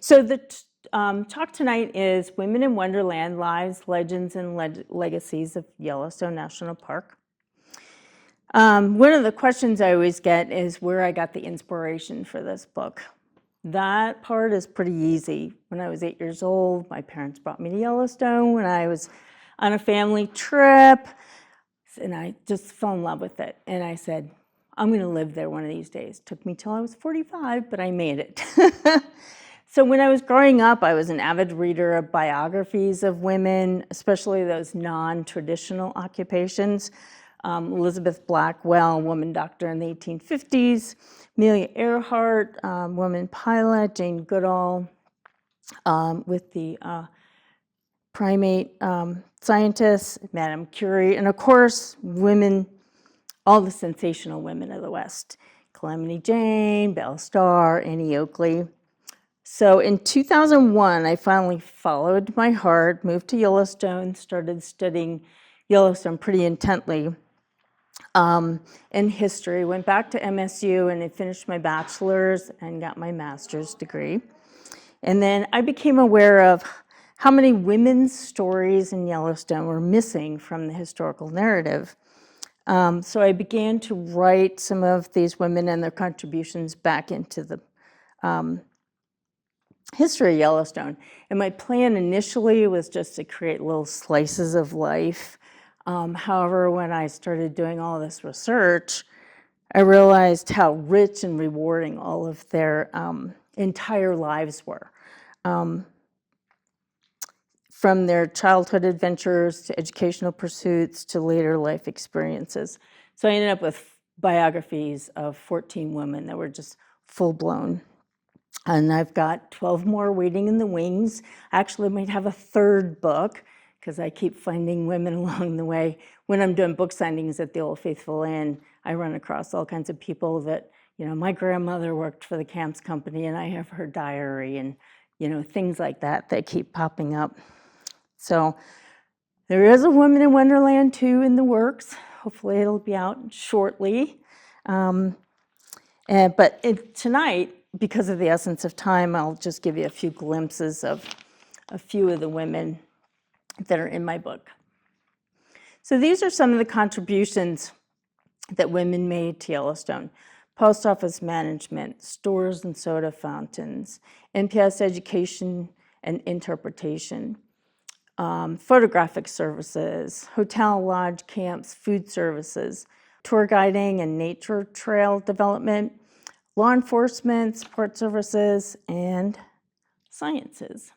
So the talk tonight is Women in Wonderland, Lives, Legends, and Legacies of Yellowstone National Park. One of the questions I always get is where I got the inspiration for this book. That part is pretty easy. When I was 8 years old, my parents brought me to Yellowstone when I was on a family trip, and I just fell in love with it. And I said, I'm going to live there one of these days. Took me till I was 45, but I made it. So when I was growing up, I was an avid reader of biographies of women, especially those non-traditional occupations. Elizabeth Blackwell, woman doctor in the 1850s, Amelia Earhart, woman pilot, Jane Goodall, with the primate scientists, Madame Curie, and of course, women, all the sensational women of the West, Calamity Jane, Belle Starr, Annie Oakley. So in 2001, I finally followed my heart, moved to Yellowstone, started studying Yellowstone pretty intently in history, went back to MSU and I finished my bachelor's and got my master's degree. And then I became aware of how many women's stories in Yellowstone were missing from the historical narrative. So I began to write some of these women and their contributions back into the history of Yellowstone. And my plan initially was just to create little slices of life. However, when I started doing all this research, I realized how rich and rewarding all of their entire lives were. From their childhood adventures to educational pursuits to later life experiences. So I ended up with biographies of 14 women that were just full-blown. And I've got 12 more waiting in the wings. I actually might have a third book because I keep finding women along the way. When I'm doing book signings at the Old Faithful Inn, I run across all kinds of people that, my grandmother worked for the Camps Company and I have her diary and, things like that keep popping up. So there is a Women in Wonderland 2 in the works. Hopefully it'll be out shortly. But tonight, because of the essence of time, I'll just give you a few glimpses of a few of the women that are in my book. So these are some of the contributions that women made to Yellowstone. Post office management, stores and soda fountains, NPS education and interpretation, photographic services, hotel, lodge, camps, food services, tour guiding and nature trail development, law enforcement, support services, and sciences.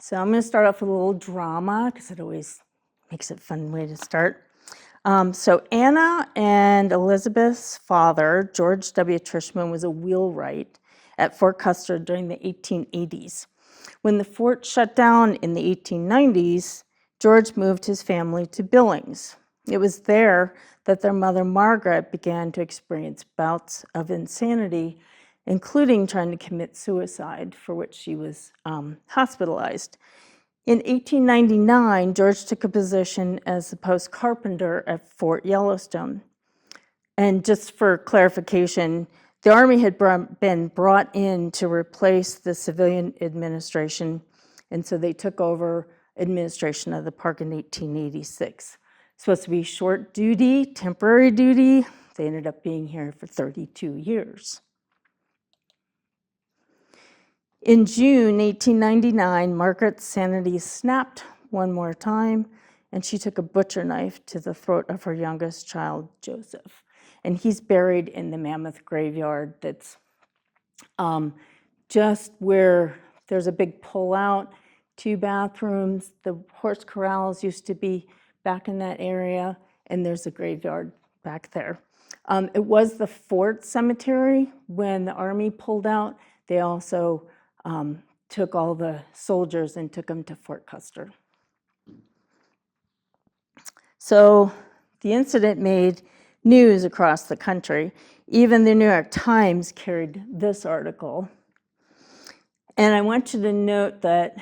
So I'm going to start off with a little drama because it always makes it a fun way to start. So Anna and Elizabeth's father, George W. Trishman, was a wheelwright at Fort Custer during the 1880s. When the fort shut down in the 1890s, George moved his family to Billings. It was there that their mother, Margaret, began to experience bouts of insanity, including trying to commit suicide, for which she was hospitalized. In 1899, George took a position as the post carpenter at Fort Yellowstone. And just for clarification, the Army had been brought in to replace the civilian administration, and so they took over administration of the park in 1886. Supposed to be short duty, temporary duty. They ended up being here for 32 years. In June 1899, Margaret's sanity snapped one more time, and she took a butcher knife to the throat of her youngest child, Joseph. And he's buried in the Mammoth graveyard that's just where there's a big pullout, 2 bathrooms. The horse corrals used to be back in that area, and there's a graveyard back there. It was the fort cemetery. When the Army pulled out, they also took all the soldiers and took them to Fort Custer. So the incident made news across the country. Even the New York Times carried this article. And I want you to note that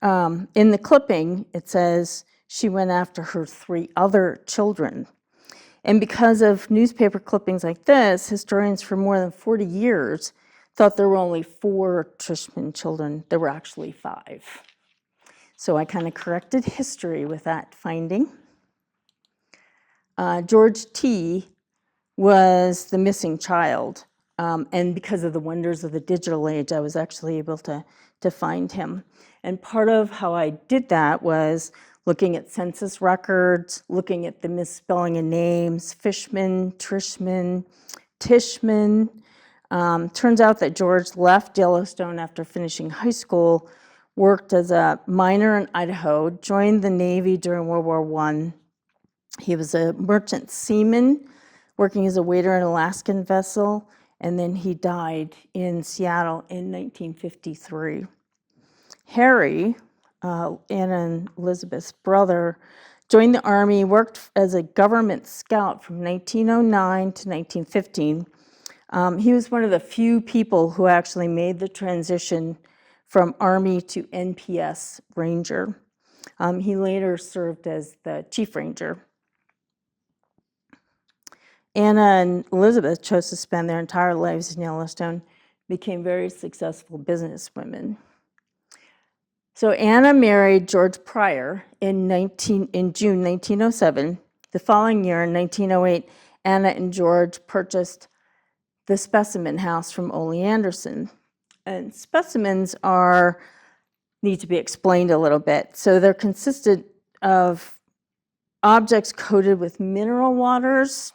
in the clipping, it says she went after her 3 other children. And because of newspaper clippings like this, historians for more than 40 years thought there were only 4 Trishman children. There were actually 5. So I kind of corrected history with that finding. George T. was the missing child. And because of the wonders of the digital age, I was actually able to find him. And part of how I did that was looking at census records, looking at the misspelling of names, Fishman, Trishman, Tishman. Turns out that George left Yellowstone after finishing high school, worked as a miner in Idaho, joined the Navy during World War I. He was a merchant seaman, working as a waiter in an Alaskan vessel, and then he died in Seattle in 1953. Harry, Anna and Elizabeth's brother, joined the Army, worked as a government scout from 1909 to 1915. He was one of the few people who actually made the transition from Army to NPS Ranger. He later served as the Chief Ranger. Anna and Elizabeth chose to spend their entire lives in Yellowstone, became very successful businesswomen. So Anna married George Pryor in June 1907. The following year, in 1908, Anna and George purchased the specimen house from Ole Anderson. And specimens need to be explained a little bit. So they're consisted of objects coated with mineral waters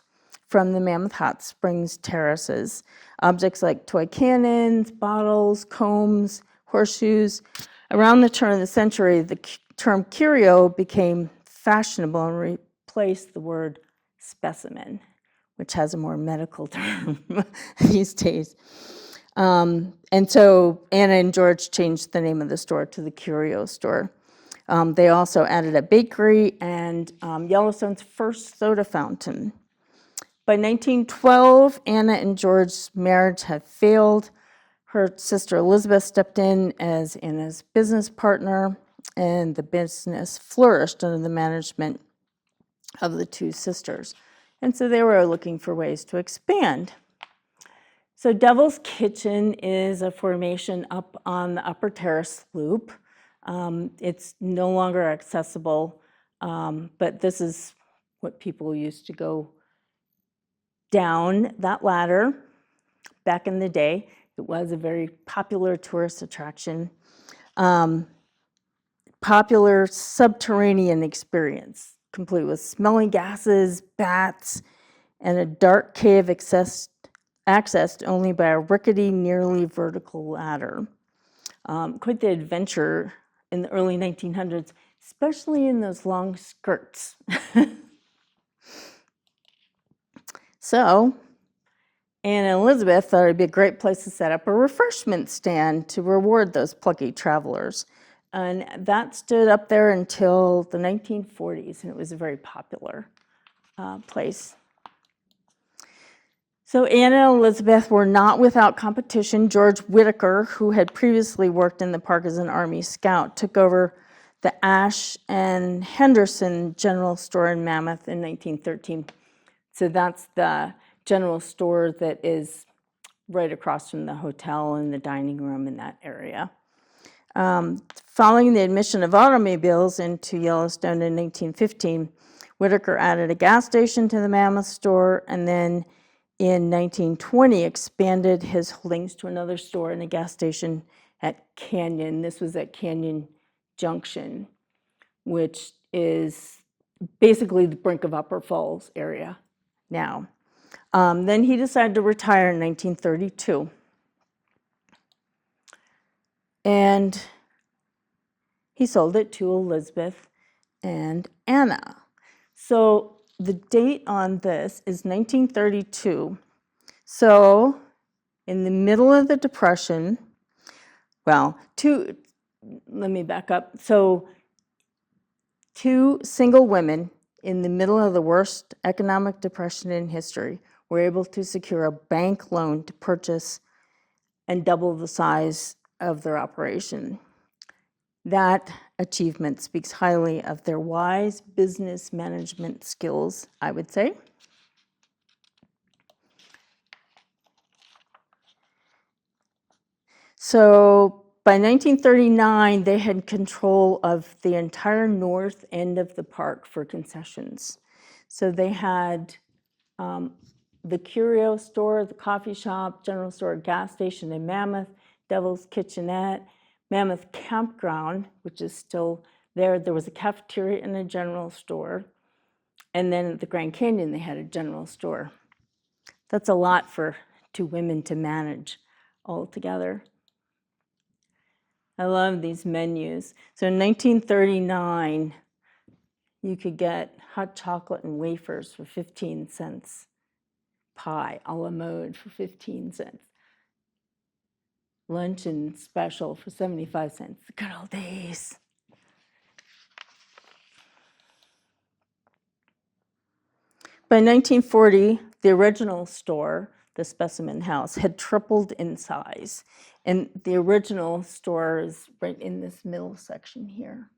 from the Mammoth Hot Springs terraces. Objects like toy cannons, bottles, combs, horseshoes. Around the turn of the century, the term curio became fashionable and replaced the word specimen, which has a more medical term these days. And so Anna and George changed the name of the store to the Curio Store. They also added a bakery and Yellowstone's first soda fountain. By 1912, Anna and George's marriage had failed. Her sister Elizabeth stepped in as Anna's business partner, and the business flourished under the management of the 2 sisters. And so they were looking for ways to expand. So Devil's Kitchen is a formation up on the upper terrace loop. It's no longer accessible, but this is what people used to go down that ladder back in the day. It was a very popular tourist attraction. Popular subterranean experience, complete with smelling gases, bats, and a dark cave accessed only by a rickety, nearly vertical ladder. Quite the adventure in the early 1900s, especially in those long skirts. So, Anna and Elizabeth thought it'd be a great place to set up a refreshment stand to reward those plucky travelers. And that stood up there until the 1940s, and it was a very popular place. So Anna and Elizabeth were not without competition. George Whitaker, who had previously worked in the park as an Army scout, took over the Ash and Henderson General Store in Mammoth in 1913. So that's the general store that is right across from the hotel and the dining room in that area. Following the admission of automobiles into Yellowstone in 1915, Whitaker added a gas station to the Mammoth store, and then in 1920 expanded his holdings to another store and a gas station at Canyon. This was at Canyon Junction, which is basically the brink of Upper Falls area now. Then he decided to retire in 1932. And he sold it to Elizabeth and Anna. So the date on this is 1932. So in the middle of the Depression, let me back up. So 2 single women in the middle of the worst economic depression in history were able to secure a bank loan to purchase and double the size of their operation. That achievement speaks highly of their wise business management skills, I would say. So by 1939, they had control of the entire north end of the park for concessions. So they had the curio store, the coffee shop, general store, gas station in Mammoth, Devil's Kitchenette, Mammoth Campground, which is still there. There was a cafeteria and a general store. And then at the Grand Canyon, they had a general store. That's a lot for two women to manage all together. I love these menus. So in 1939, you could get hot chocolate and wafers for 15 cents. Pie a la mode for 15 cents. Luncheon special for 75 cents. The good old days. By 1940, the original store, the Specimen House, had tripled in size. And the original store is right in this middle section here.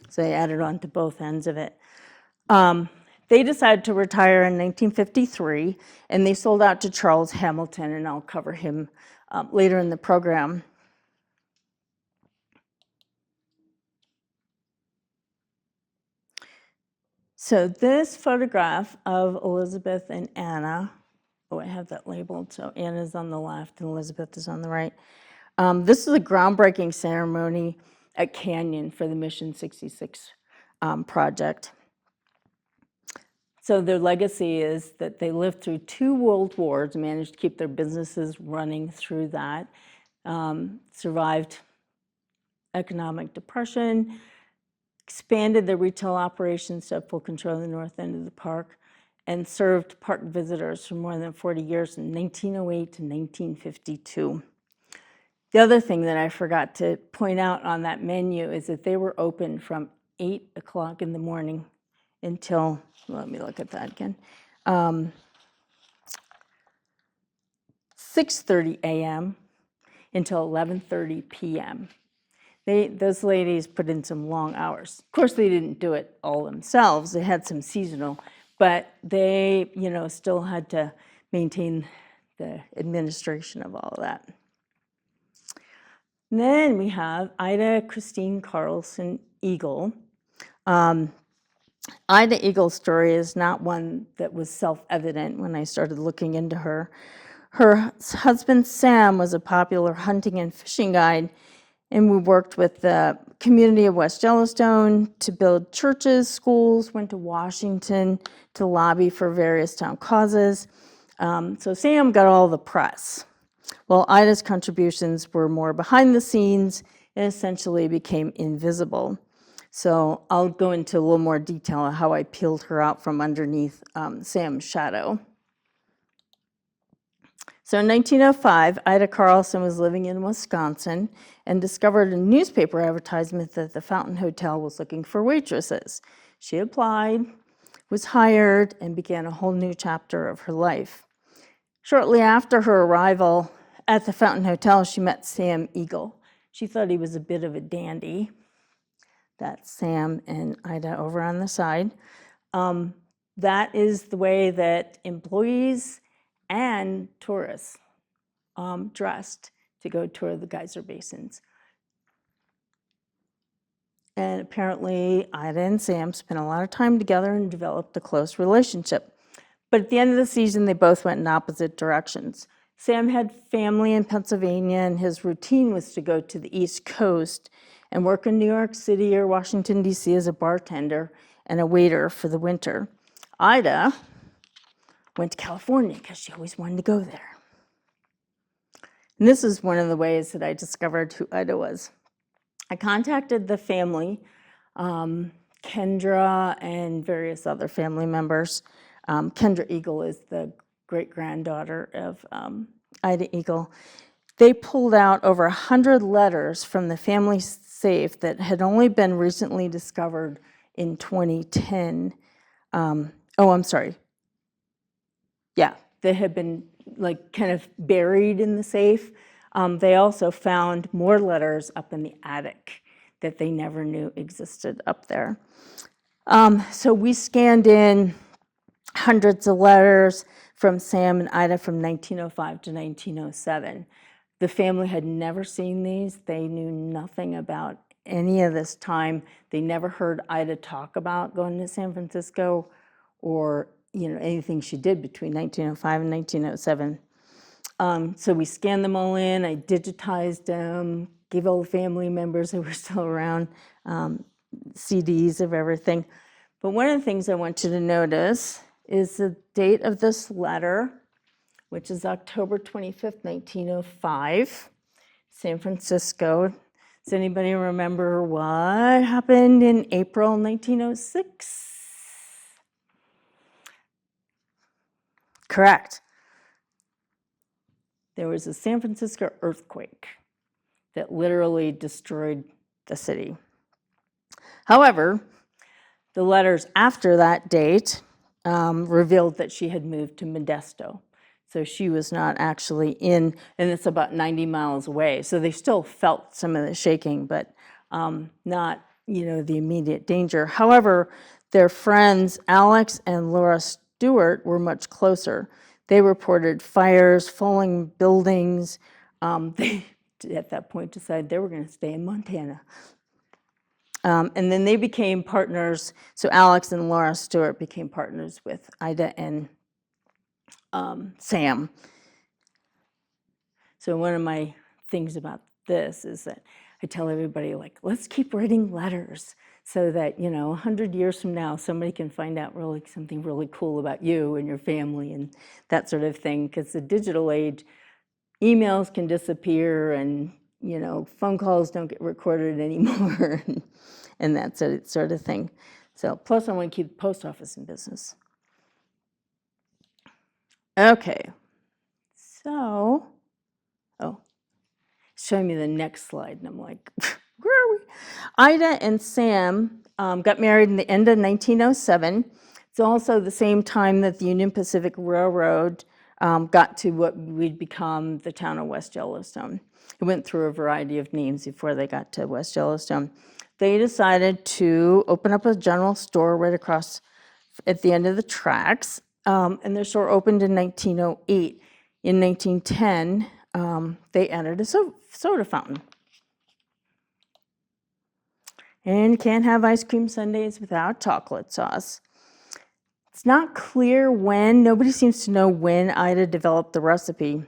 So they added on to both ends of it. They decided to retire in 1953, and they sold out to Charles Hamilton, and I'll cover him later in the program. So this photograph of Elizabeth and Anna, oh, I have that labeled, so Anna's on the left and Elizabeth is on the right. This is a groundbreaking ceremony at Canyon for the Mission 66 project. So their legacy is that they lived through 2 world wars, managed to keep their businesses running through that, survived economic depression, expanded their retail operations to have full control of the north end of the park, and served park visitors for more than 40 years from 1908 to 1952. The other thing that I forgot to point out on that menu is that they were open from 8 o'clock in the morning until, let me look at that again, 6:30 a.m. until 11:30 p.m. Those ladies put in some long hours. Of course, they didn't do it all themselves. They had some seasonal, but they, still had to maintain the administration of all of that. And then we have Ida Christine Carlson Eagle. Ida Eagle's story is not one that was self-evident when I started looking into her. Her husband, Sam, was a popular hunting and fishing guide, and we worked with the community of West Yellowstone to build churches, schools, went to Washington to lobby for various town causes. So Sam got all the press. Well, Ida's contributions were more behind the scenes and essentially became invisible. So I'll go into a little more detail on how I peeled her out from underneath Sam's shadow. So in 1905, Ida Carlson was living in Wisconsin and discovered a newspaper advertisement that the Fountain Hotel was looking for waitresses. She applied, was hired, and began a whole new chapter of her life. Shortly after her arrival at the Fountain Hotel, she met Sam Eagle. She thought he was a bit of a dandy. That's Sam and Ida over on the side. That is the way that employees and tourists dressed to go tour the geyser basins. And apparently, Ida and Sam spent a lot of time together and developed a close relationship. But at the end of the season, they both went in opposite directions. Sam had family in Pennsylvania, and his routine was to go to the East Coast and work in New York City or Washington, D.C. as a bartender and a waiter for the winter. Ida went to California because she always wanted to go there. And this is one of the ways that I discovered who Ida was. I contacted the family, Kendra and various other family members. Kendra Eagle is the great-granddaughter of Ida Eagle. They pulled out over 100 letters from the family safe that had only been recently discovered in 2010. Yeah, they had been kind of buried in the safe. They also found more letters up in the attic that they never knew existed up there. So we scanned in hundreds of letters, from Sam and Ida from 1905 to 1907. The family had never seen these. They knew nothing about any of this time. They never heard Ida talk about going to San Francisco or anything she did between 1905 and 1907. So we scanned them all in. I digitized them, gave all the family members who were still around CDs of everything. But one of the things I want you to notice is the date of this letter, which is October 25th, 1905, San Francisco. Does anybody remember what happened in April 1906? Correct. There was a San Francisco earthquake that literally destroyed the city. However, the letters after that date revealed that she had moved to Modesto. So she was not actually in, and it's about 90 miles away. So they still felt some of the shaking, but not, the immediate danger. However, their friends Alex and Laura Stewart were much closer. They reported fires, falling buildings. They, at that point, decided they were going to stay in Montana. And then they became partners. So Alex and Laura Stewart became partners with Ida and Sam. So one of my things about this is that I tell everybody, let's keep writing letters so that, 100 years from now, somebody can find out something really cool about you and your family and that sort of thing. Because the digital age, emails can disappear and, phone calls don't get recorded anymore and that sort of thing. So plus I want to keep the post office in business. Okay, so, showing me the next slide, and I'm like, where are we? Ida and Sam got married in the end of 1907. It's also the same time that the Union Pacific Railroad got to what would become the town of West Yellowstone. It went through a variety of names before they got to West Yellowstone. They decided to open up a general store right across at the end of the tracks, and their store opened in 1908. In 1910, they added a soda fountain. And you can't have ice cream sundaes without chocolate sauce. It's not clear when, nobody seems to know when Ida developed the recipe,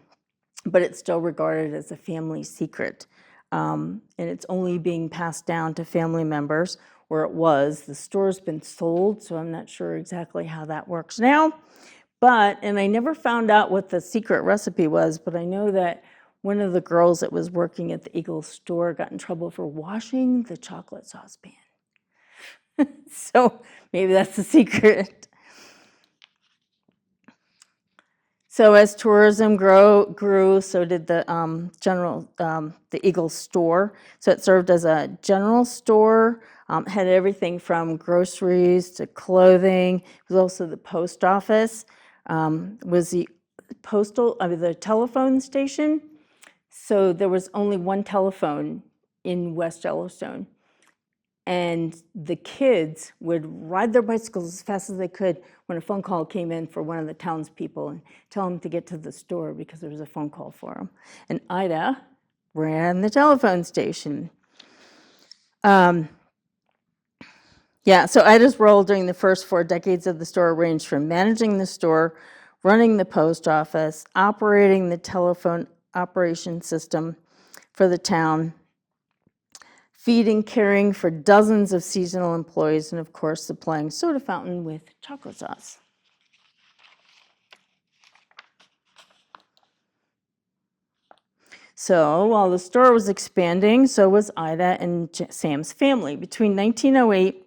but it's still regarded as a family secret. And it's only being passed down to family members, or it was. The store's been sold, so I'm not sure exactly how that works now. And I never found out what the secret recipe was, but I know that one of the girls that was working at the Eagle store got in trouble for washing the chocolate saucepan. So maybe that's the secret. So as tourism grew, so did the the Eagle store. So it served as a general store, had everything from groceries to clothing. It was also the post office, was the the telephone station. So there was only one telephone in West Yellowstone. And the kids would ride their bicycles as fast as they could when a phone call came in for one of the townspeople and tell them to get to the store because there was a phone call for them. And Ida ran the telephone station. So Ida's role during the first 4 decades of the store ranged from managing the store, running the post office, operating the telephone operation system for the town, feeding, caring for dozens of seasonal employees, and of course, supplying soda fountain with chocolate sauce. So while the store was expanding, so was Ida and Sam's family. Between 1908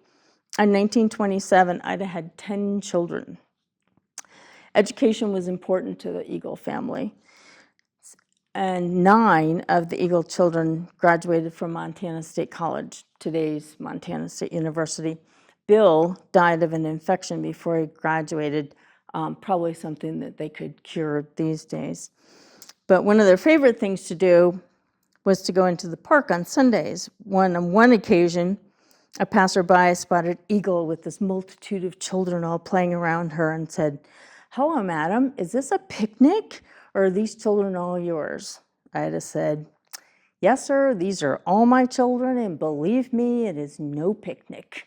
and 1927, Ida had 10 children. Education was important to the Eagle family. And 9 of the Eagle children graduated from Montana State College, today's Montana State University. Bill died of an infection before he graduated, probably something that they could cure these days. But one of their favorite things to do was to go into the park on Sundays. On one occasion, a passerby spotted Eagle with this multitude of children all playing around her and said, "Hello, madam, is this a picnic, or are these children all yours?" Ida said, "Yes, sir, these are all my children, and believe me, it is no picnic."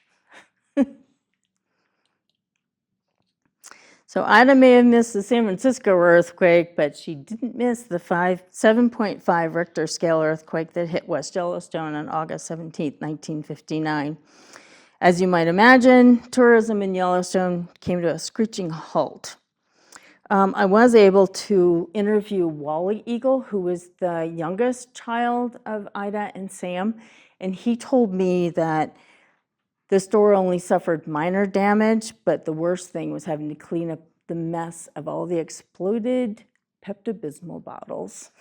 So Ida may have missed the San Francisco earthquake, but she didn't miss the 7.5 Richter scale earthquake that hit West Yellowstone on August 17, 1959. As you might imagine, tourism in Yellowstone came to a screeching halt. I was able to interview Wally Eagle, who was the youngest child of Ida and Sam, and he told me that the store only suffered minor damage, but the worst thing was having to clean up the mess of all the exploded Pepto-Bismol bottles.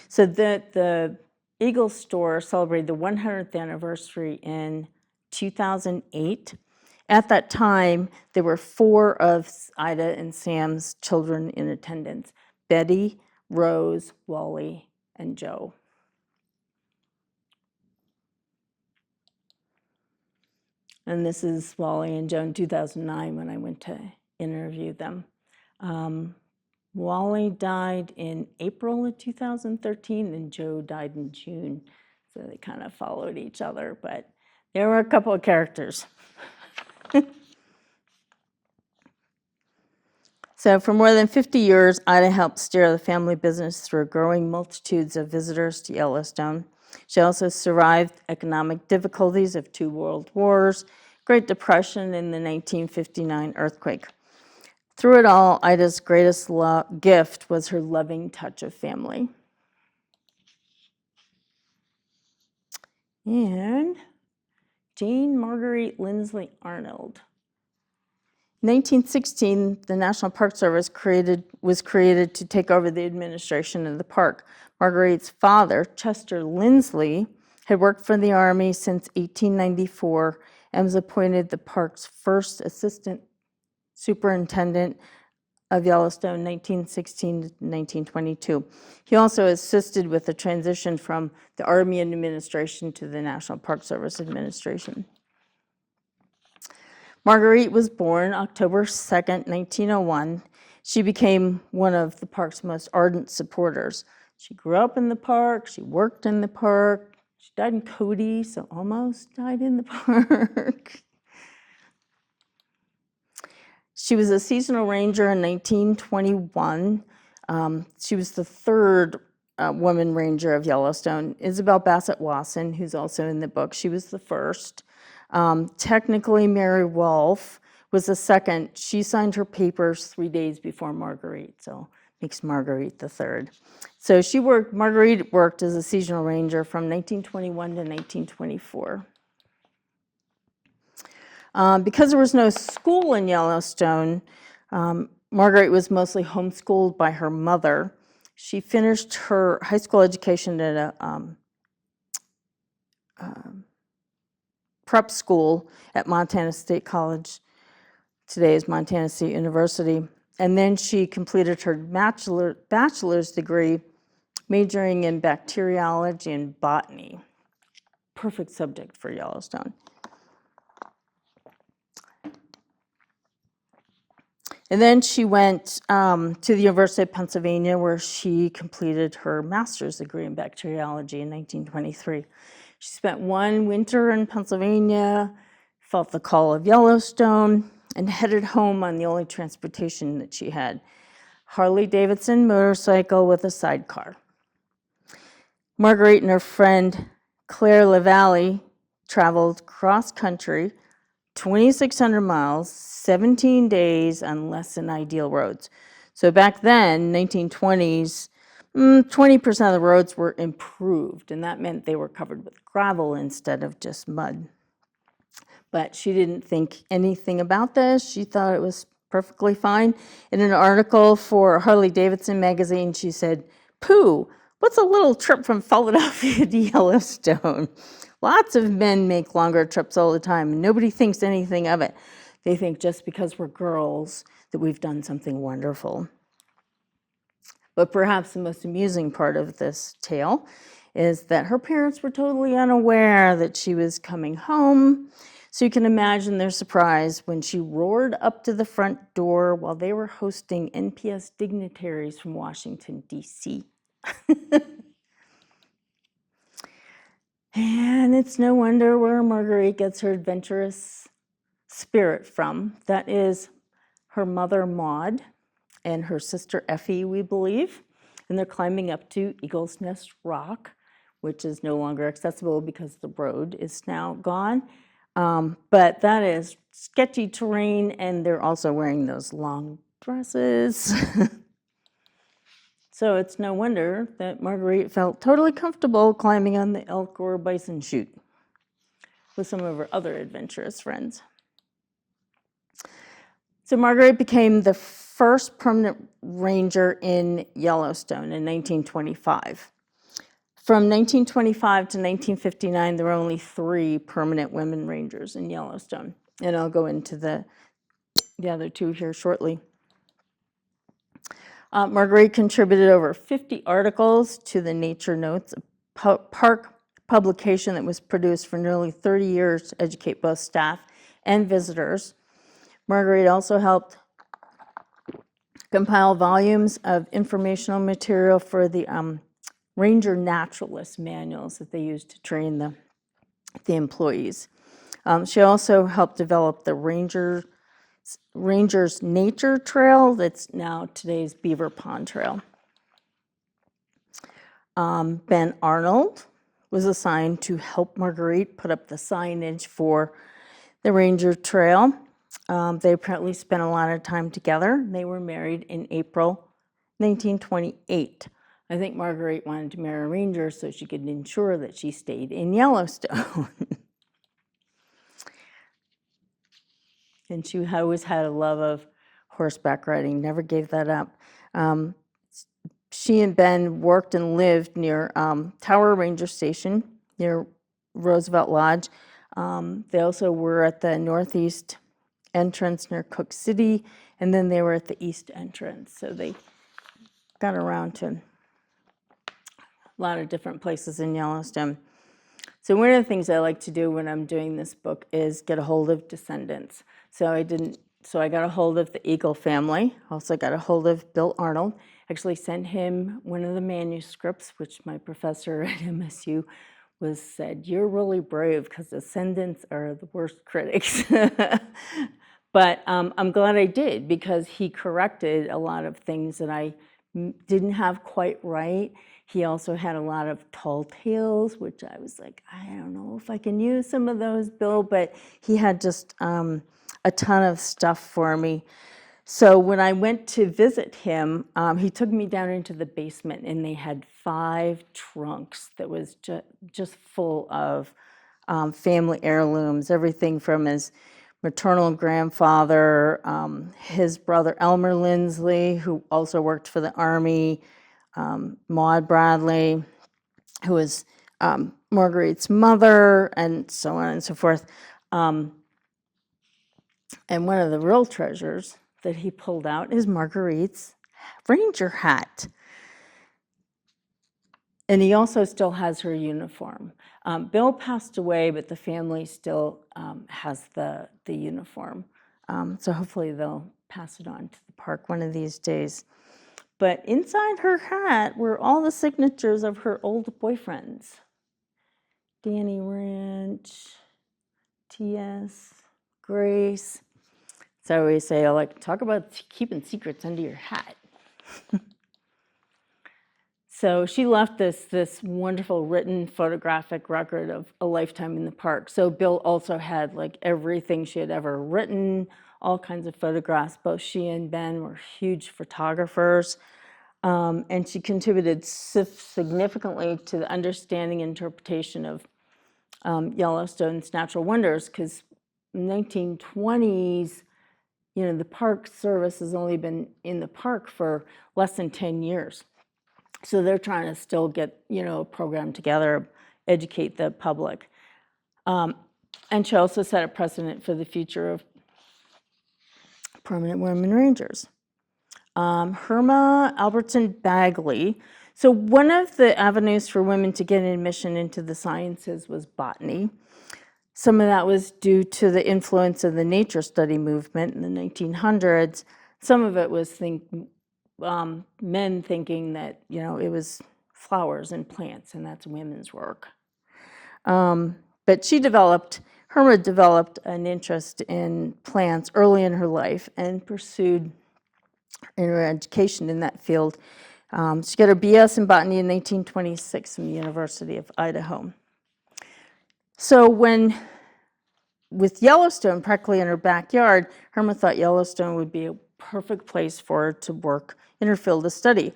So the Eagle store celebrated the 100th anniversary in 2008. At that time, there were 4 of Ida and Sam's children in attendance: Betty, Rose, Wally, and Joe. And this is Wally and Joe in 2009 when I went to interview them. Wally died in April of 2013 and Joe died in June. So they kind of followed each other, but there were a couple of characters. So for more than 50 years, Ida helped steer the family business through growing multitudes of visitors to Yellowstone. She also survived economic difficulties of 2 world wars, Great Depression, and the 1959 earthquake. Through it all, Ida's greatest gift was her loving touch of family. And Jane Marguerite Lindsley Arnold. In 1916, the National Park Service was created to take over the administration of the park. Marguerite's father, Chester Lindsley, had worked for the Army since 1894 and was appointed the park's first assistant superintendent of Yellowstone, 1916 to 1922. He also assisted with the transition from the Army administration to the National Park Service administration. Marguerite was born October 2nd, 1901. She became one of the park's most ardent supporters. She grew up in the park, she worked in the park, she died in Cody, so almost died in the park. She was a seasonal ranger in 1921. She was the 3rd woman ranger of Yellowstone. Isabel Bassett Wasson, who's also in the book, she was the 1st. Technically, Mary Wolfe was the 2nd. She signed her papers 3 days before Marguerite, so makes Marguerite the 3rd. So Marguerite worked as a seasonal ranger from 1921 to 1924. Because there was no school in Yellowstone, Marguerite was mostly homeschooled by her mother. She finished her high school education at a prep school at Montana State College. Today is Montana State University. And then she completed her bachelor's degree, majoring in bacteriology and botany. Perfect subject for Yellowstone. And then she went to the University of Pennsylvania, where she completed her master's degree in bacteriology in 1923. She spent 1 winter in Pennsylvania, felt the call of Yellowstone, and headed home on the only transportation that she had, Harley-Davidson motorcycle with a sidecar. Marguerite and her friend Claire LaValle traveled cross-country, 2,600 miles, 17 days on less than ideal roads. So back then, 1920s, 20% of the roads were improved, and that meant they were covered with gravel instead of just mud. But she didn't think anything about this. She thought it was perfectly fine. In an article for Harley-Davidson magazine, she said, "Pooh, what's a little trip from Philadelphia to Yellowstone? Lots of men make longer trips all the time, and nobody thinks anything of it. They think just because we're girls that we've done something wonderful." But perhaps the most amusing part of this tale is that her parents were totally unaware that she was coming home. So you can imagine their surprise when she roared up to the front door while they were hosting NPS dignitaries from Washington, D.C. And it's no wonder where Marguerite gets her adventurous spirit from. That is her mother, Maud, and her sister, Effie, we believe. And they're climbing up to Eagle's Nest Rock, which is no longer accessible because the road is now gone. But that is sketchy terrain, and they're also wearing those long dresses. So it's no wonder that Marguerite felt totally comfortable climbing on the elk or bison chute with some of her other adventurous friends. So Marguerite became the first permanent ranger in Yellowstone in 1925. From 1925 to 1959, there were only 3 permanent women rangers in Yellowstone. And I'll go into the other 2 here shortly. Marguerite contributed over 50 articles to the Nature Notes, a park publication that was produced for nearly 30 years to educate both staff and visitors. Marguerite also helped compile volumes of informational material for the ranger naturalist manuals that they used to train the employees. She also helped develop the Ranger's Nature Trail that's now today's Beaver Pond Trail. Ben Arnold was assigned to help Marguerite put up the signage for the Ranger Trail. They apparently spent a lot of time together. They were married in April 1928. I think Marguerite wanted to marry a ranger so she could ensure that she stayed in Yellowstone. And she always had a love of horseback riding, never gave that up. She and Ben worked and lived near Tower Ranger Station, near Roosevelt Lodge. They also were at the northeast entrance near Cook City, and then they were at the east entrance. So they got around to a lot of different places in Yellowstone. So one of the things I like to do when I'm doing this book is get a hold of descendants. So I got a hold of the Eagle family. Also got a hold of Bill Arnold. Actually sent him one of the manuscripts, which my professor at MSU said, "You're really brave because descendants are the worst critics." But I'm glad I did, because he corrected a lot of things that I didn't have quite right. He also had a lot of tall tales, which I was like, I don't know if I can use some of those, Bill, but he had just a ton of stuff for me. So when I went to visit him, he took me down into the basement, and they had 5 trunks that was just full of family heirlooms, everything from his maternal grandfather, his brother Elmer Lindsley, who also worked for the Army, Maud Bradley, who was Marguerite's mother, and so on and so forth. And one of the real treasures that he pulled out is Marguerite's ranger hat. And he also still has her uniform. Bill passed away, but the family still has the uniform. So hopefully they'll pass it on to the park one of these days. But inside her hat were all the signatures of her old boyfriends. Danny Ranch, T.S., Grace. So I always say, I like, talk about keeping secrets under your hat. So she left this wonderful written photographic record of a lifetime in the park. So Bill also had like everything she had ever written, all kinds of photographs. Both she and Ben were huge photographers. And she contributed significantly to the understanding and interpretation of Yellowstone's natural wonders, because in the 1920s, the Park Service has only been in the park for less than 10 years. So they're trying to still get, a program together, educate the public. And she also set a precedent for the future of permanent women rangers. Herma Albertson Bagley, So one of the avenues for women to get admission into the sciences was botany. Some of that was due to the influence of the nature study movement in the 1900s. Some of it was men thinking that, it was flowers and plants, and that's women's work. But Herma developed an interest in plants early in her life and pursued her education in that field. She got her BS in botany in 1926 from the University of Idaho. So with Yellowstone practically in her backyard, Herma thought Yellowstone would be a perfect place for her to work in her field of study.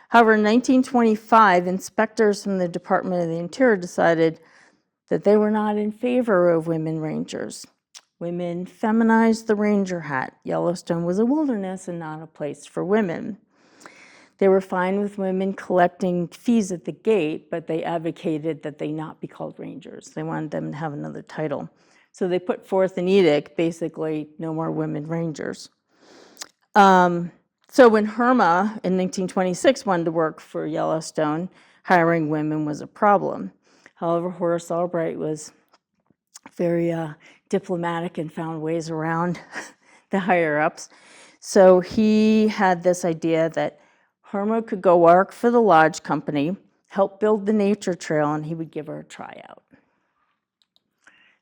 However, in 1925, inspectors from the Department of the Interior decided that they were not in favor of women rangers. Women feminized the ranger hat. Yellowstone was a wilderness and not a place for women. They were fine with women collecting fees at the gate, but they advocated that they not be called rangers. They wanted them to have another title. So they put forth an edict, basically, no more women rangers. So when Herma, in 1926, wanted to work for Yellowstone, hiring women was a problem. However, Horace Albright was very diplomatic and found ways around the higher-ups. So he had this idea that Herma could go work for the lodge company, help build the nature trail, and he would give her a tryout.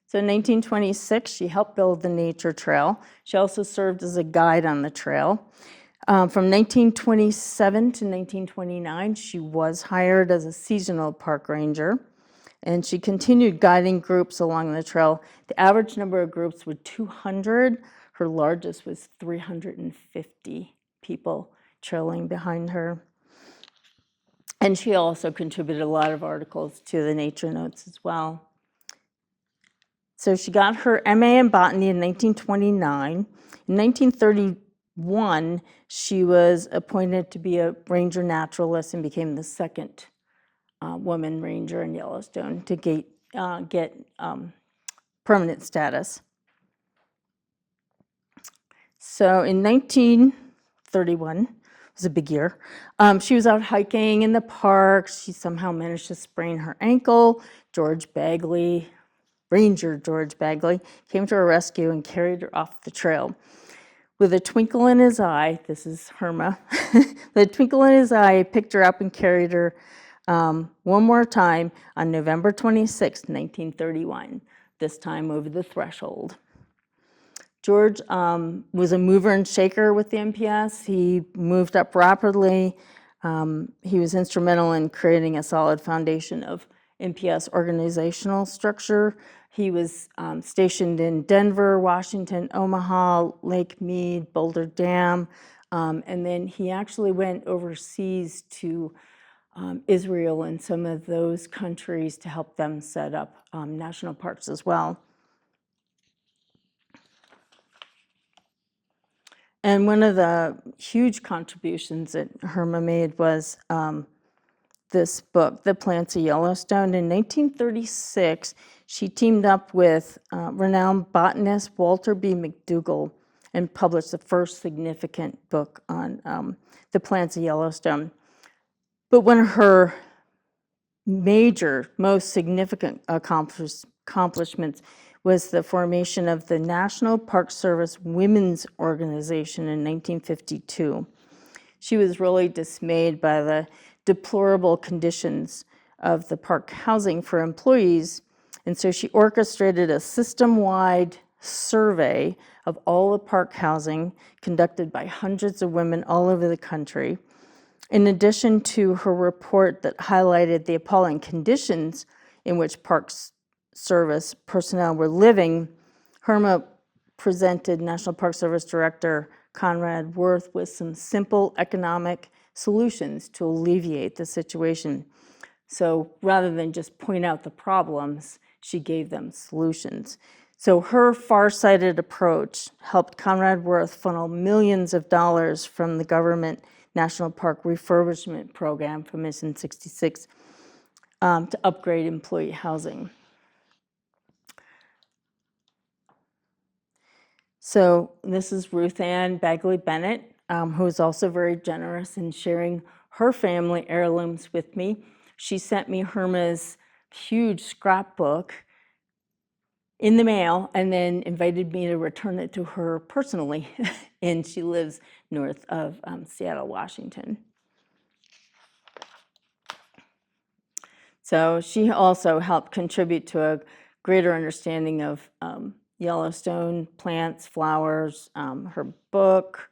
So in 1926, she helped build the nature trail. She also served as a guide on the trail. From 1927 to 1929, she was hired as a seasonal park ranger, and she continued guiding groups along the trail. The average number of groups was 200. Her largest was 350 people trailing behind her. And she also contributed a lot of articles to the Nature Notes as well. So she got her MA in botany in 1929. In 1931, she was appointed to be a ranger naturalist and became the second woman ranger in Yellowstone to get permanent status. So in 1931, it was a big year, she was out hiking in the park. She somehow managed to sprain her ankle. Ranger George Bagley, came to her rescue and carried her off the trail. With a twinkle in his eye, this is Herma, with a twinkle in his eye, he picked her up and carried her one more time on November 26, 1931, this time over the threshold. George was a mover and shaker with the NPS. He moved up rapidly. He was instrumental in creating a solid foundation of NPS organizational structure. He was stationed in Denver, Washington, Omaha, Lake Mead, Boulder Dam, and then he actually went overseas to Israel and some of those countries to help them set up national parks as well. And one of the huge contributions that Herma made was this book, The Plants of Yellowstone. In 1936, she teamed up with renowned botanist Walter B. McDougall and published the first significant book on the plants of Yellowstone. But one of her major, most significant accomplishments was the formation of the National Park Service Women's Organization in 1952. She was really dismayed by the deplorable conditions of the park housing for employees, and so she orchestrated a system-wide survey of all the park housing conducted by hundreds of women all over the country. In addition to her report that highlighted the appalling conditions in which Parks Service personnel were living, Herma presented National Park Service Director Conrad Worth with some simple economic solutions to alleviate the situation. So rather than just point out the problems, she gave them solutions. So her far-sighted approach helped Conrad Worth funnel millions of dollars from the government National Park refurbishment program from Mission 66 to upgrade employee housing. So this is Ruth Ann Bagley Bennett, who is also very generous in sharing her family heirlooms with me. She sent me Herma's huge scrapbook in the mail and then invited me to return it to her personally. And she lives north of Seattle, Washington. So she also helped contribute to a greater understanding of Yellowstone plants, flowers. Her book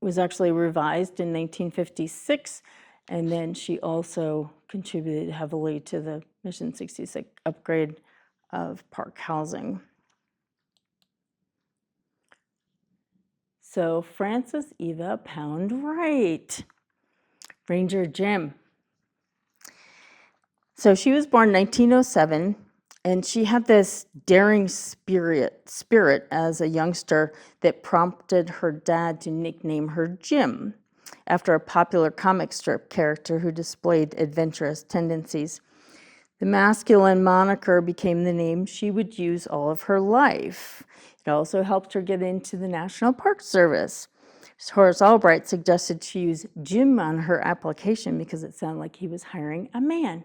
was actually revised in 1956, and then she also contributed heavily to the Mission 66 upgrade of park housing. So Frances Eva Pound Wright, Ranger Jim. So she was born 1907, and she had this daring spirit as a youngster that prompted her dad to nickname her Jim, after a popular comic strip character who displayed adventurous tendencies. The masculine moniker became the name she would use all of her life. It also helped her get into the National Park Service. Horace Albright suggested she use Jim on her application because it sounded like he was hiring a man.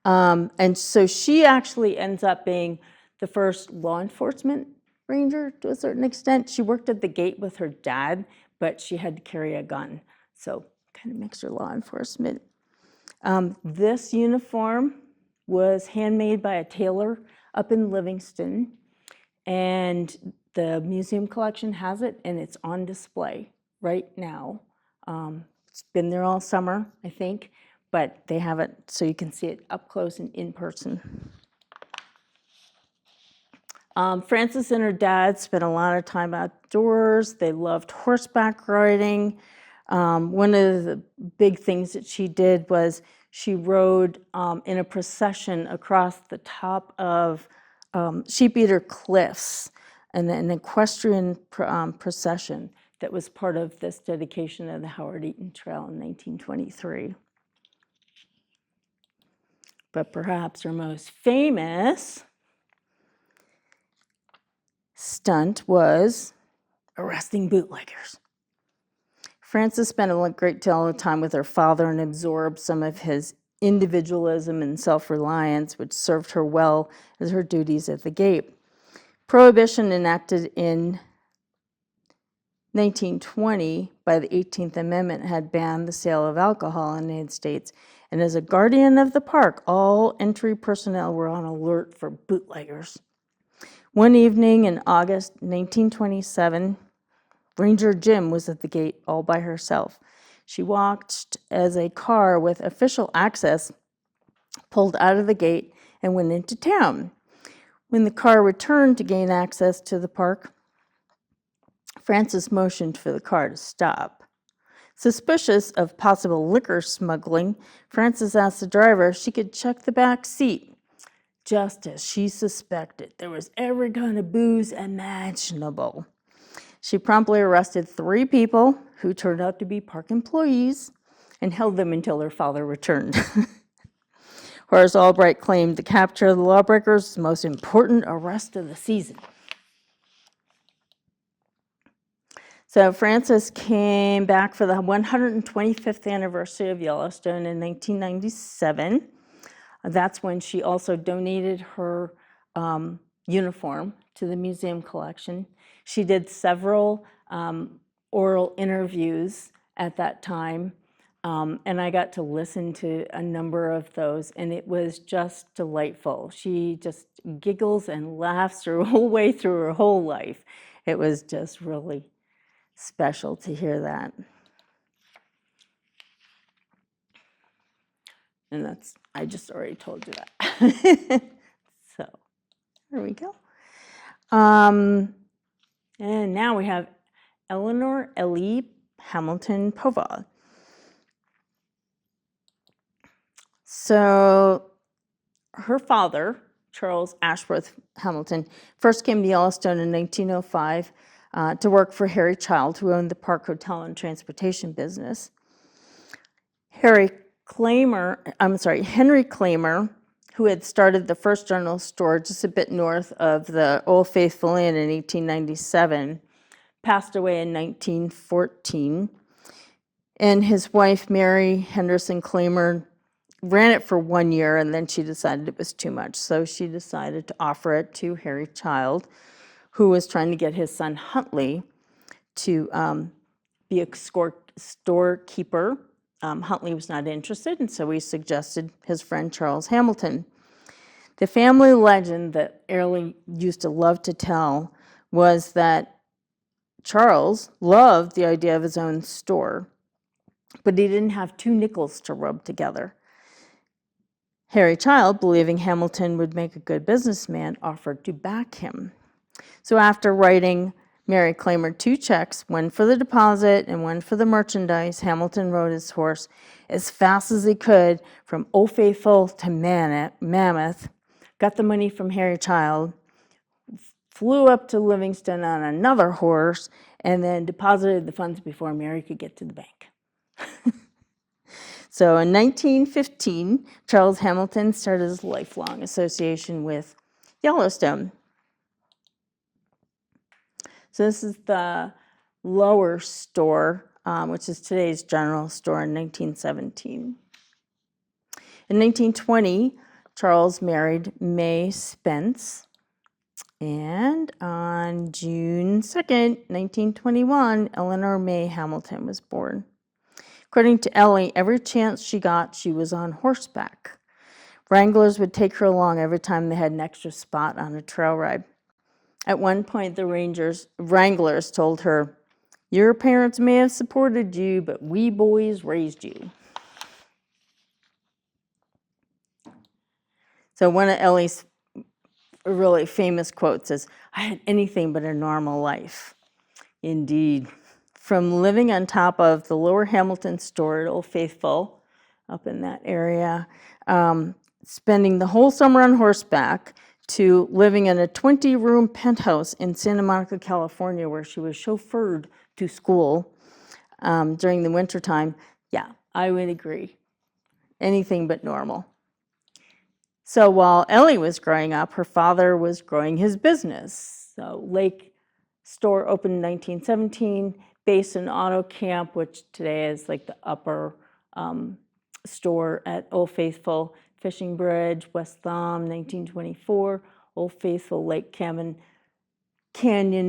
And so she actually ends up being the first law enforcement ranger to a certain extent. She worked at the gate with her dad, but she had to carry a gun. So kind of mixed her law enforcement. This uniform was handmade by a tailor up in Livingston, and the museum collection has it, and it's on display right now. It's been there all summer, I think, but they have it so you can see it up close and in person. Frances and her dad spent a lot of time outdoors. They loved horseback riding. One of the big things that she did was she rode in a procession across the top of Sheep Eater Cliffs, and an equestrian procession that was part of this dedication of the Howard Eaton Trail in 1923. But perhaps her most famous stunt was arresting bootleggers. Frances spent a great deal of time with her father and absorbed some of his individualism and self-reliance, which served her well as her duties at the gate. Prohibition enacted in 1920 by the 18th Amendment had banned the sale of alcohol in the United States, and as a guardian of the park, all entry personnel were on alert for bootleggers. One evening in August 1927, Ranger Jim was at the gate all by herself. She watched as a car with official access pulled out of the gate and went into town. When the car returned to gain access to the park, Frances motioned for the car to stop. Suspicious of possible liquor smuggling, Frances asked the driver if she could check the back seat. Just as she suspected, there was every kind of booze imaginable. She promptly arrested 3 people who turned out to be park employees and held them until their father returned. Horace Albright claimed the capture of the lawbreakers was the most important arrest of the season. So Frances came back for the 125th anniversary of Yellowstone in 1997. That's when she also donated her uniform to the museum collection. She did several oral interviews at that time, and I got to listen to a number of those, and it was just delightful. She just giggles and laughs her whole way through her whole life. It was just really special to hear that. And that's, I just already told you that. So, there we go. And now we have Eleanor Ellie Hamilton Povall. So, her father, Charles Ashworth Hamilton, first came to Yellowstone in 1905 to work for Harry Child, who owned the Park Hotel and Transportation business. Henry Claimer, who had started the first general store just a bit north of the Old Faithful Inn in 1897, passed away in 1914. And his wife, Mary Henderson Claimer, ran it for 1 year, and then she decided it was too much. So she decided to offer it to Harry Child, who was trying to get his son Huntley to be a storekeeper. Huntley was not interested, and so he suggested his friend Charles Hamilton. The family legend that Early used to love to tell was that Charles loved the idea of his own store, but he didn't have 2 nickels to rub together. Harry Child, believing Hamilton would make a good businessman, offered to back him. So after writing Mary Claimer 2 checks, one for the deposit and one for the merchandise, Hamilton rode his horse as fast as he could from Old Faithful to Mammoth, got the money from Harry Child, flew up to Livingston on another horse, and then deposited the funds before Mary could get to the bank. So in 1915, Charles Hamilton started his lifelong association with Yellowstone. So this is the lower store, which is today's general store, in 1917. In 1920, Charles married May Spence, and on June 2nd, 1921, Eleanor May Hamilton was born. According to Ellie, every chance she got, she was on horseback. Wranglers would take her along every time they had an extra spot on a trail ride. At one point, the wranglers told her, "Your parents may have supported you, but we boys raised you." So one of Ellie's really famous quotes is, "I had anything but a normal life." Indeed. From living on top of the Lower Hamilton store at Old Faithful, up in that area, spending the whole summer on horseback, to living in a 20-room penthouse in Santa Monica, California, where she was chauffeured to school during the wintertime. Yeah, I would agree. Anything but normal. So while Ellie was growing up, her father was growing his business. So Lake store opened in 1917, Basin Auto Camp, which today is like the upper store at Old Faithful, Fishing Bridge, West Thumb, 1924, Old Faithful, Lake Canyon,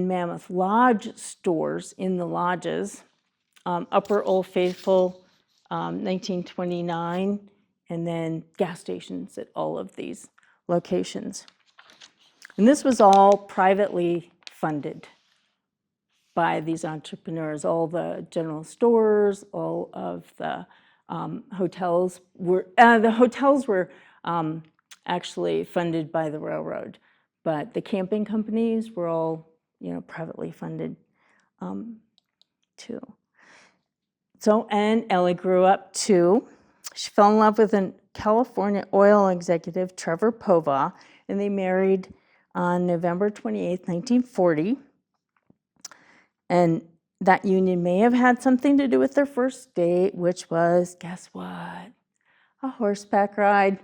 Mammoth Lodge stores in the lodges, Upper Old Faithful, 1929, and then gas stations at all of these locations. And this was all privately funded by these entrepreneurs. All the general stores, all of the hotels were actually funded by the railroad, but the camping companies were all, privately funded too. So, and Ellie grew up too. She fell in love with a California oil executive, Trevor Pova, and they married on November 28th, 1940. And that union may have had something to do with their first date, which was, guess what? A horseback ride.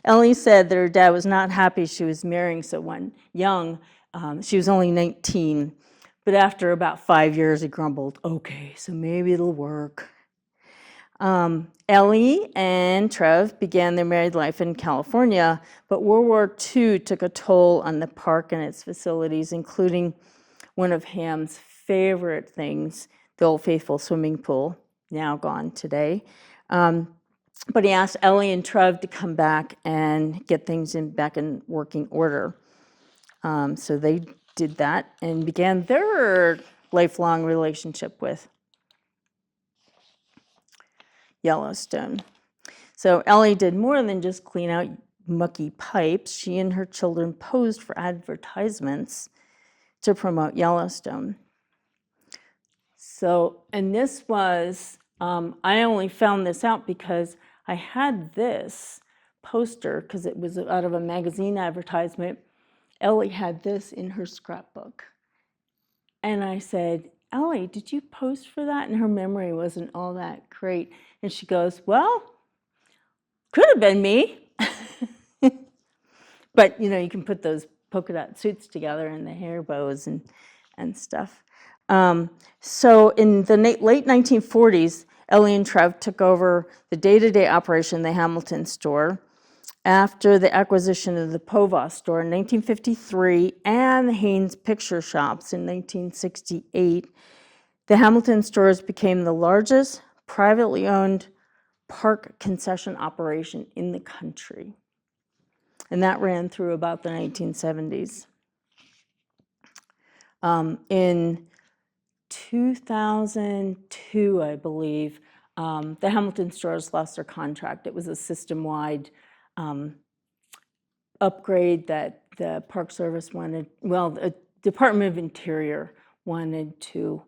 Ellie said that her dad was not happy she was marrying someone young. She was only 19. But after about 5 years, he grumbled, "Okay, so maybe it'll work." Ellie and Trev began their married life in California, but World War II took a toll on the park and its facilities, including one of Ham's favorite things, the Old Faithful swimming pool, now gone today. But he asked Ellie and Trev to come back and get things back in working order. So they did that and began their lifelong relationship with Yellowstone. So Ellie did more than just clean out mucky pipes. She and her children posed for advertisements to promote Yellowstone. So, and this was, I only found this out because I had this poster, because it was out of a magazine advertisement. Ellie had this in her scrapbook. And I said, "Ellie, did you post for that?" And her memory wasn't all that great. And she goes, "Well, could have been me." But, you can put those polka dot suits together and the hair bows, and and stuff. So in the late 1940s, Ellie and Trev took over the day-to-day operation of the Hamilton store after the acquisition of the Povas store in 1953 and the Haynes Picture Shops in 1968. The Hamilton stores became the largest privately owned park concession operation in the country. And that ran through about the 1970s. In 2002, I believe, the Hamilton stores lost their contract. It was a system-wide upgrade that the Park Service wanted, well, the Department of Interior wanted to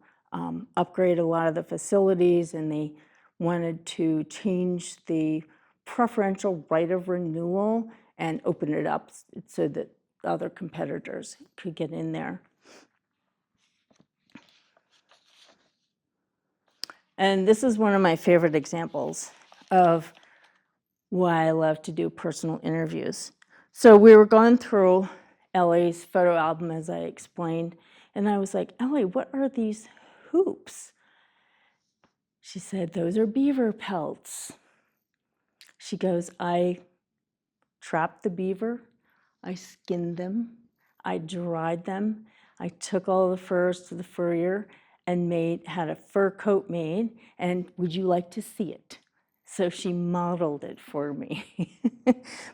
upgrade a lot of the facilities, and they wanted to change the preferential right of renewal and open it up so that other competitors could get in there. And this is one of my favorite examples of why I love to do personal interviews. So we were going through Ellie's photo album, as I explained, and I was like, Ellie, what are these hoops? She said, those are beaver pelts. She goes, I trapped the beaver, I skinned them, I dried them, I took all the furs to the furrier and had a fur coat made, and would you like to see it? So she modeled it for me.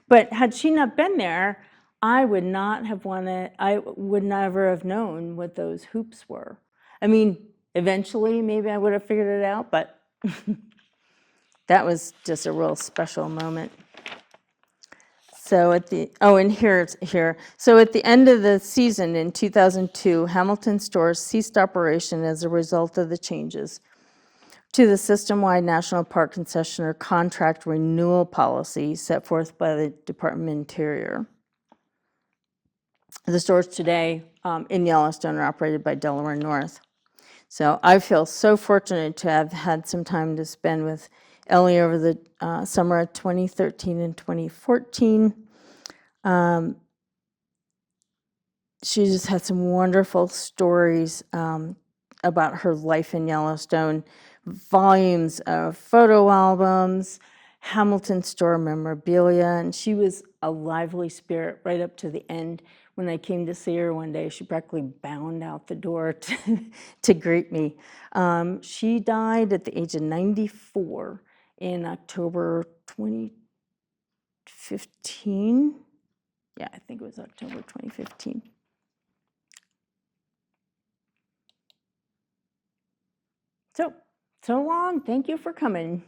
But had she not been there, I would not have wanted, I would never have known what those hoops were. I mean, eventually maybe I would have figured it out, but that was just a real special moment. So at the, and here. So at the end of the season in 2002, Hamilton stores ceased operation as a result of the changes to the system-wide National Park concessioner contract renewal policy set forth by the Department of Interior. The stores today in Yellowstone are operated by Delaware North. So I feel so fortunate to have had some time to spend with Ellie over the summer of 2013 and 2014. She just had some wonderful stories about her life in Yellowstone, volumes of photo albums, Hamilton store memorabilia, and she was a lively spirit right up to the end. When I came to see her one day, she practically bounded out the door to greet me. She died at the age of 94 in October 2015. Yeah, I think it was October 2015. So long. Thank you for coming.